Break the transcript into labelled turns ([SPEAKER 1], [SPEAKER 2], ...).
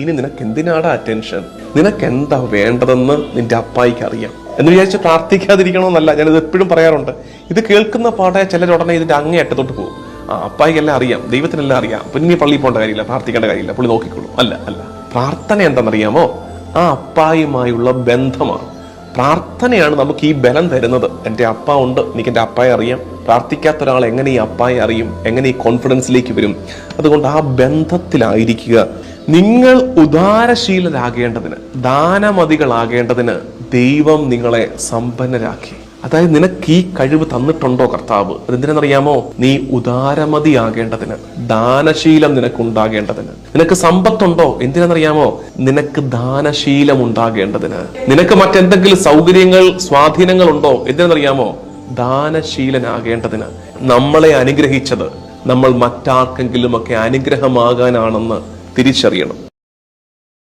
[SPEAKER 1] ഇനി നിനക്ക് എന്തിനാടാ അറ്റൻഷൻ? നിനക്ക് എന്താ വേണ്ടതെന്ന് നിന്റെ അപ്പായിക്ക് അറിയാം എന്ന് വിചാരിച്ച് പ്രാർത്ഥിക്കാതിരിക്കണമെന്നല്ല, ഞാനിത് എപ്പോഴും പറയാറുണ്ട്. ഇത് കേൾക്കുന്ന പാടെ ചിലരുടനെ ഇതിന്റെ അങ്ങേ അറ്റത്തോട്ട് പോകും. അപ്പായിക്കെല്ലാം അറിയാം, ദൈവത്തിനെല്ലാം അറിയാം, പിന്നെ നീ പള്ളിയിൽ പോകേണ്ട കാര്യമില്ല, പ്രാർത്ഥിക്കേണ്ട കാര്യമില്ല, പുള്ളി നോക്കിക്കോളും. അല്ല, പ്രാർത്ഥന എന്താണെന്നറിയാമോ? ആ അപ്പായുമായുള്ള ബന്ധമാണ്. പ്രാർത്ഥനയാണ് നമുക്ക് ഈ ബലം തരുന്നത്. എൻ്റെ അപ്പ ഉണ്ട്, എനിക്ക് എൻ്റെ അപ്പായെ അറിയാം. പ്രാർത്ഥിക്കാത്ത ഒരാൾ എങ്ങനെ ഈ അപ്പായെ അറിയും? എങ്ങനെ ഈ കോൺഫിഡൻസിലേക്ക് വരും? അതുകൊണ്ട് ആ ബന്ധത്തിലായിരിക്കുക. നിങ്ങൾ ഉദാരശീലരാകേണ്ടതിന്, ദാനമതികളാകേണ്ടതിന് ദൈവം നിങ്ങളെ സമ്പന്നരാക്കി. അതായത് നിനക്ക് ഈ കഴിവ് തന്നിട്ടുണ്ടോ കർത്താവ്? അതെന്തിനെന്നറിയാമോ? നീ ഉദാരമതിയാകേണ്ടതിന്, ദാനശീലം നിനക്കുണ്ടാകേണ്ടതിന്. നിനക്ക് സമ്പത്തുണ്ടോ? എന്തിനെന്നറിയാമോ? നിനക്ക് ദാനശീലം ഉണ്ടാകേണ്ടതിന്. നിനക്ക് മറ്റെന്തെങ്കിലും സൗകര്യങ്ങൾ, സ്വാധീനങ്ങൾ ഉണ്ടോ? എന്തിനെന്നറിയാമോ? ദാനശീലനാകേണ്ടതിന്. നമ്മളെ അനുഗ്രഹിച്ചത് നമ്മൾ മറ്റാർക്കെങ്കിലുമൊക്കെ അനുഗ്രഹമാകാനാണെന്ന് തിരിച്ചറിയണം.